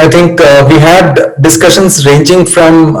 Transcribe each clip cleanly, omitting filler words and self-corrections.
I think we had discussions ranging from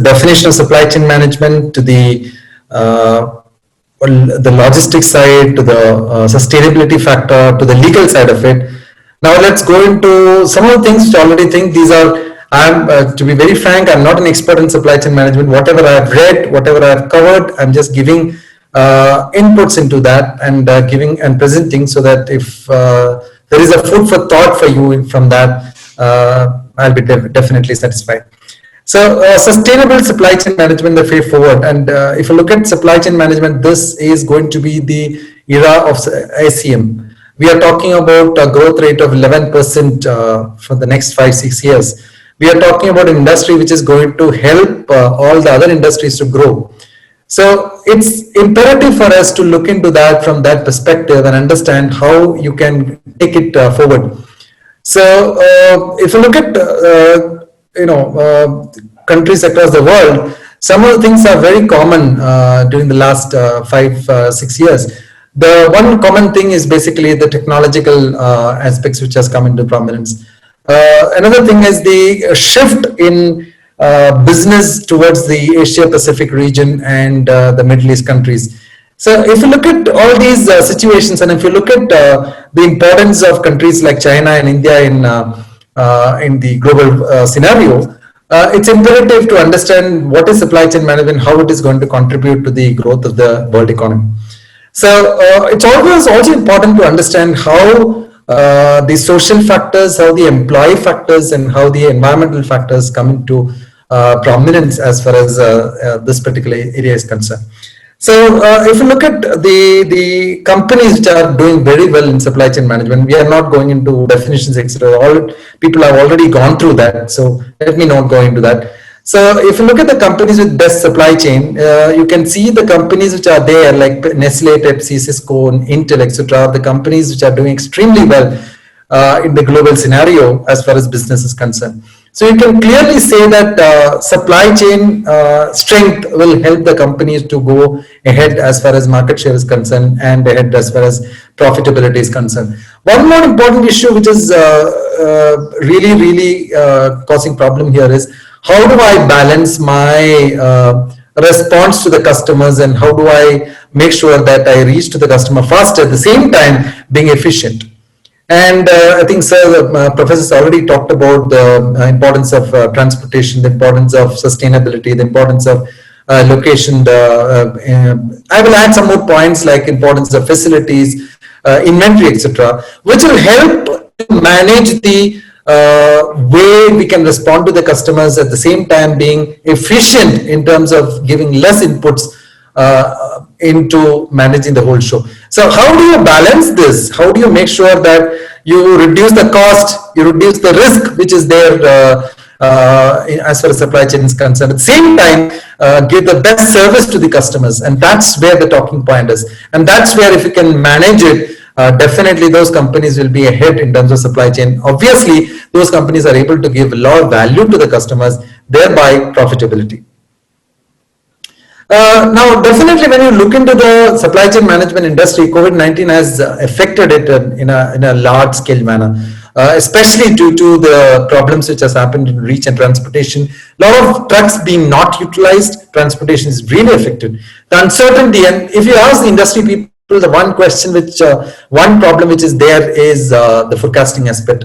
definition of supply chain management to the logistics side, to the sustainability factor, to the legal side of it. Now let's go into some of the things which I already think these are, to be very frank, I'm not an expert in supply chain management. Whatever I've read, whatever I've covered, I'm just giving inputs into that and giving and presenting, so that if there is a food for thought for you from that, I'll be definitely satisfied. So sustainable supply chain management, the way forward. And if you look at supply chain management, this is going to be the era of SCM. We are talking about a growth rate of 11% for the next 5-6 years. We are talking about an industry which is going to help all the other industries to grow. So it's imperative for us to look into that from that perspective and understand how you can take it forward. So if you look at countries across the world, some of the things are very common during the last 5-6 years. The one common thing is basically the technological aspects which has come into prominence. Another thing is the shift in business towards the Asia Pacific region and the Middle East countries. So if you look at all these situations, and if you look at the importance of countries like China and India in the global scenario, it's imperative to understand what is supply chain management, how it is going to contribute to the growth of the world economy. So it's always also important to understand how the social factors, how the employee factors, and how the environmental factors come into prominence as far as this particular area is concerned. So if you look at the companies which are doing very well in supply chain management, we are not going into definitions, etc. All people have already gone through that, so let me not go into that. So if you look at the companies with best supply chain, you can see the companies which are there like Nestle, Pepsi, Cisco, Intel, etc. The companies which are doing extremely well in the global scenario as far as business is concerned. So you can clearly say that supply chain strength will help the companies to go ahead as far as market share is concerned and ahead as far as profitability is concerned. One more important issue which is really causing problem here is, how do I balance my response to the customers, and how do I make sure that I reach to the customer faster, at the same time being efficient? And I think, sir, the professors already talked about the importance of transportation, the importance of sustainability, the importance of location. I will add some more points like importance of facilities, inventory, etc., which will help to manage the way we can respond to the customers, at the same time being efficient in terms of giving less inputs into managing the whole show. So how do you balance this? How do you make sure that you reduce the cost, you reduce the risk which is there as far as supply chain is concerned, at the same time give the best service to the customers? And that's where the talking point is. And that's where, if you can manage it, definitely those companies will be ahead in terms of supply chain. Obviously, those companies are able to give a lot of value to the customers, thereby profitability. Now, definitely when you look into the supply chain management industry, COVID-19 has affected it in a large scale manner, especially due to the problems which has happened in reach and transportation. A lot of trucks being not utilized, transportation is really affected. The uncertainty, and if you ask the industry people, the one question one problem which is there is the forecasting aspect.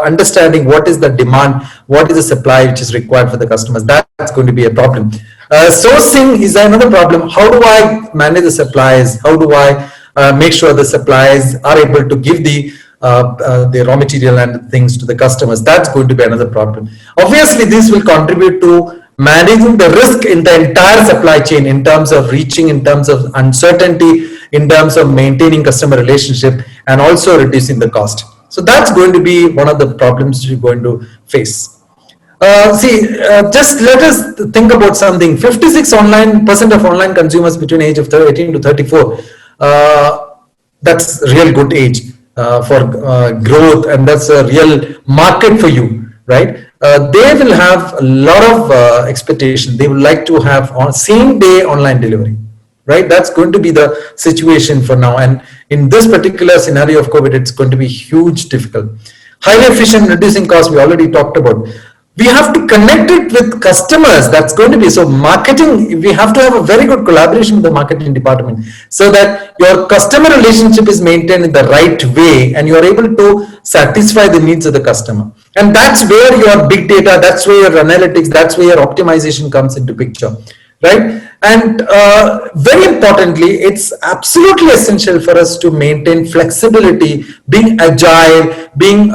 Understanding what is the demand, what is the supply which is required for the customers. That's going to be a problem. Sourcing is another problem. How do I manage the supplies? How do I make sure the supplies are able to give the raw material and things to the customers? That's going to be another problem. Obviously, this will contribute to managing the risk in the entire supply chain, in terms of reaching, in terms of uncertainty, in terms of maintaining customer relationship, and also reducing the cost. So that's going to be one of the problems you're going to face. Just let us think about something. 56% of online consumers between age of 18 to 34. That's a real good age for growth, and that's a real market for you, right? They will have a lot of expectation. They would like to have same day online delivery, right? That's going to be the situation for now. And in this particular scenario of COVID, it's going to be huge difficult. highly efficient, reducing costs, we already talked about. We have to connect it with customers. That's going to be, so marketing, we have to have a very good collaboration with the marketing department so that your customer relationship is maintained in the right way and you are able to satisfy the needs of the customer. And that's where your big data, that's where your analytics, that's where your optimization comes into picture, right? And very importantly, it's absolutely essential for us to maintain flexibility, being agile, being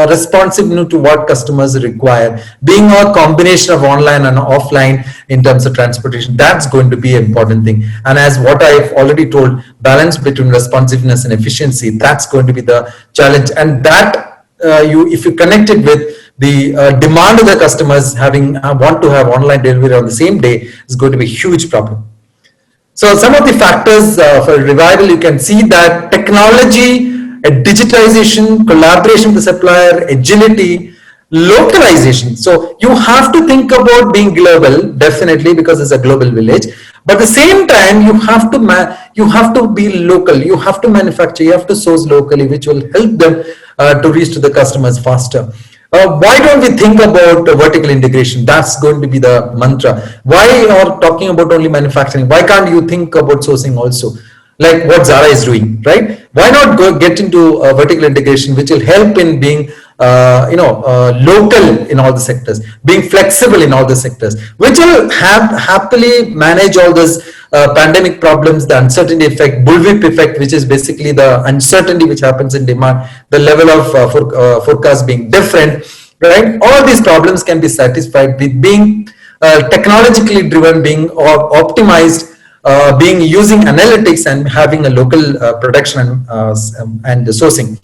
responsive to what customers require, being a combination of online and offline in terms of transportation. That's going to be an important thing. And as what I've already told, balance between responsiveness and efficiency, that's going to be the challenge. And that if you connect it with the demand of the customers want to have online delivery on the same day is going to be a huge problem. So some of the factors for revival, you can see that technology, digitization, collaboration with the supplier, agility, localization. So you have to think about being global, definitely, because it's a global village. But at the same time, you have to be local. You have to manufacture. You have to source locally, which will help them to reach to the customers faster. Why don't we think about vertical integration? That's going to be the mantra. Why are talking about only manufacturing? Why can't you think about sourcing also? Like what Zara is doing, right? Why not get into vertical integration, which will help in being local in all the sectors, being flexible in all the sectors, which will happily manage all those pandemic problems, the uncertainty effect, bullwhip effect, which is basically the uncertainty which happens in demand, the level of forecast being different, right? All these problems can be satisfied with being technologically driven, being optimized, being using analytics and having a local production and sourcing.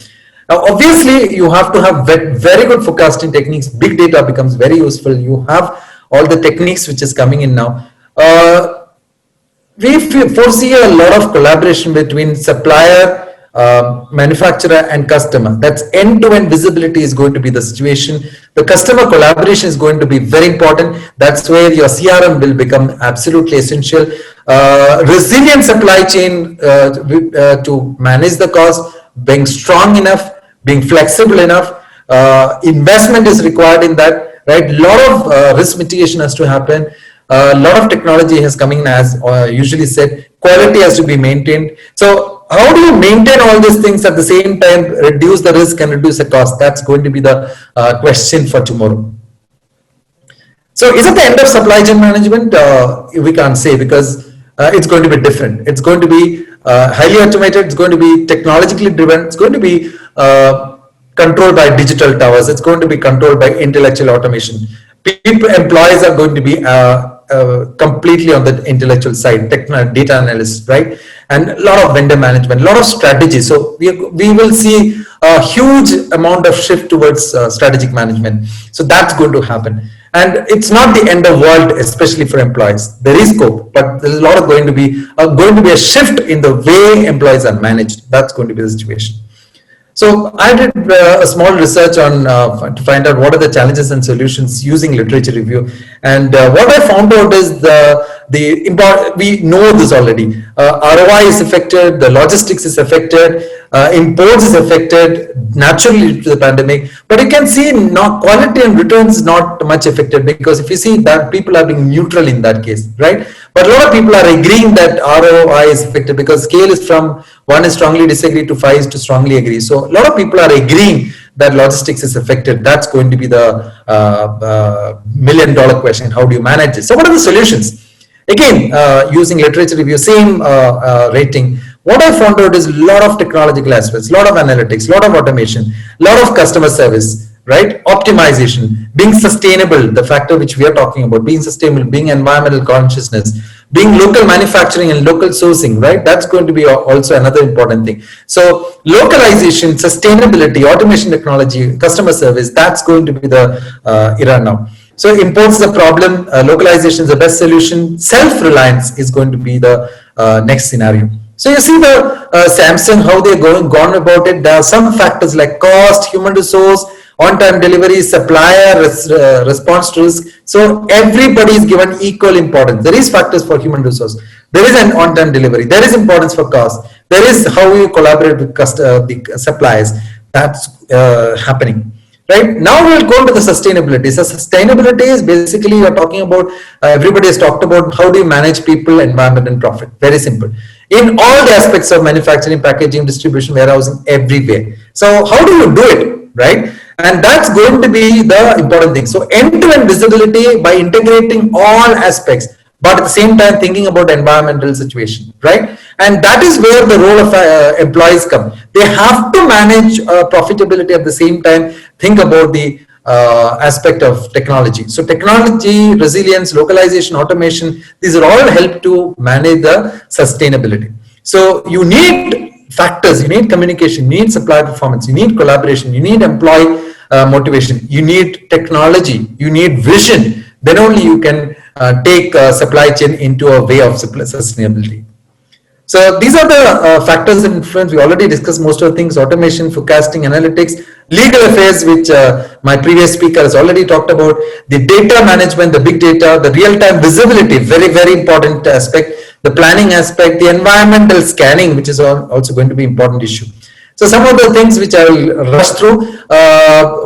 Now, obviously, you have to have very good forecasting techniques. Big data becomes very useful. You have all the techniques which is coming in now. We foresee a lot of collaboration between supplier, manufacturer and customer. That's end-to-end visibility is going to be the situation. The customer collaboration is going to be very important. That's where your CRM will become absolutely essential. Resilient supply chain to manage the cost, being strong enough, being flexible enough, investment is required in that, right? A lot of risk mitigation has to happen. A lot of technology has coming in, as usually said, quality has to be maintained. So how do you maintain all these things at the same time, reduce the risk and reduce the cost? That's going to be the question for tomorrow. So is it the end of supply chain management? We can't say, because it's going to be different. It's going to be highly automated. It's going to be technologically driven. It's going to be controlled by digital towers. It's going to be controlled by intellectual automation. Employees are going to be completely on the intellectual side, data analysts, right? And a lot of vendor management, a lot of strategy. So we will see a huge amount of shift towards strategic management. So that's going to happen. And it's not the end of the world, especially for employees. There is scope, but there's a lot of going to be a shift in the way employees are managed. That's going to be the situation. So I did a small research on to find out what are the challenges and solutions using literature review. And what I found out is we know this already. ROI is affected, the logistics is affected, imports is affected naturally to the pandemic. But you can see quality and returns not much affected, because if you see that people are being neutral in that case, right? But a lot of people are agreeing that ROI is affected, because scale is from 1 is strongly disagree to 5 is to strongly agree. So a lot of people are agreeing that logistics is affected. That's going to be the $1 million question. How do you manage it? So what are the solutions? Again, using literature review, same rating. What I found out is a lot of technological aspects, a lot of analytics, a lot of automation, a lot of customer service, right? Optimization, being sustainable, the factor which we are talking about, being sustainable, being environmental consciousness, being local manufacturing and local sourcing, right? That's going to be also another important thing. So localization, sustainability, automation technology, customer service, that's going to be the era now. So imports is a problem, localization is the best solution, self-reliance is going to be the next scenario. So you see the Samsung, how they're gone about it. There are some factors like cost, human resource, on-time delivery, supplier response to risk. So everybody is given equal importance. There is factors for human resource. There is an on-time delivery. There is importance for cost. There is how you collaborate with the suppliers. that's happening. Right now, we'll go into the sustainability. So, sustainability is basically you're talking about. Everybody has talked about how do you manage people, environment, and profit. Very simple. In all the aspects of manufacturing, packaging, distribution, warehousing, everywhere. So, how do you do it, right? And that's going to be the important thing. So, end-to-end visibility by integrating all aspects, but at the same time thinking about environmental situation, right? And that is where the role of employees come. They have to manage profitability at the same time, think about the aspect of technology. So technology, resilience, localization, automation, these are all help to manage the sustainability. So you need factors, you need communication, you need supplier performance, you need collaboration, you need employee motivation, you need technology, you need vision. Then only you can take supply chain into a way of sustainability. So these are the factors of influence. We already discussed most of the things: automation, forecasting, analytics, legal affairs, which my previous speaker has already talked about, the data management, the big data, the real-time visibility, very, very important aspect, the planning aspect, the environmental scanning, which is also going to be important issue. So some of the things which I will rush through,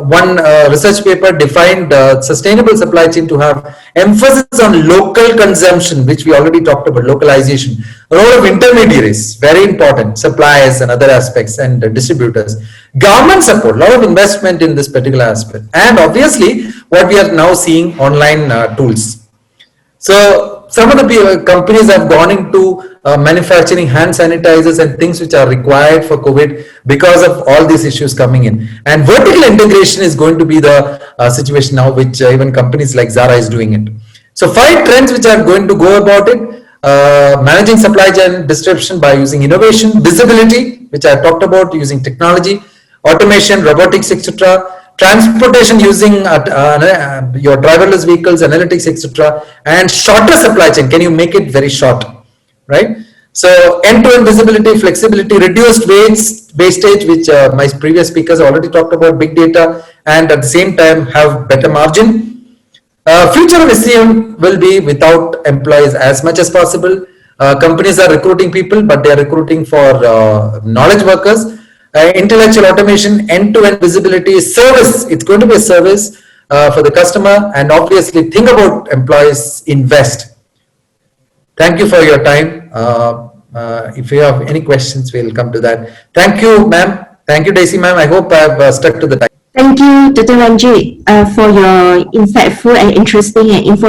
one research paper defined sustainable supply chain to have emphasis on local consumption, which we already talked about, localization, role of intermediaries, very important, suppliers and other aspects, and distributors, government support, a lot of investment in this particular aspect, and obviously what we are now seeing, online tools. So some of the companies have gone into manufacturing hand sanitizers and things which are required for COVID because of all these issues coming in. And vertical integration is going to be the situation now, which even companies like Zara is doing it. So 5 trends which are going to go about it: managing supply chain disruption by using innovation, visibility, which I talked about, using technology, automation, robotics, etc., transportation using your driverless vehicles, analytics, etc., and shorter supply chain. Can you make it very short, right? So end-to-end visibility, flexibility, reduced wastage, which my previous speakers already talked about, big data, and at the same time have better margin. Future of SCM will be without employees as much as possible. Companies are recruiting people, but they are recruiting for knowledge workers. Intellectual automation, end-to-end visibility, service. It's going to be a service for the customer, and obviously think about employees, invest. Thank you for your time. If you have any questions, we'll come to that. Thank you, ma'am. Thank you, Daisy, ma'am. I hope I've stuck to the time. Thank you, Dr. Majdi, for your insightful and interesting and informative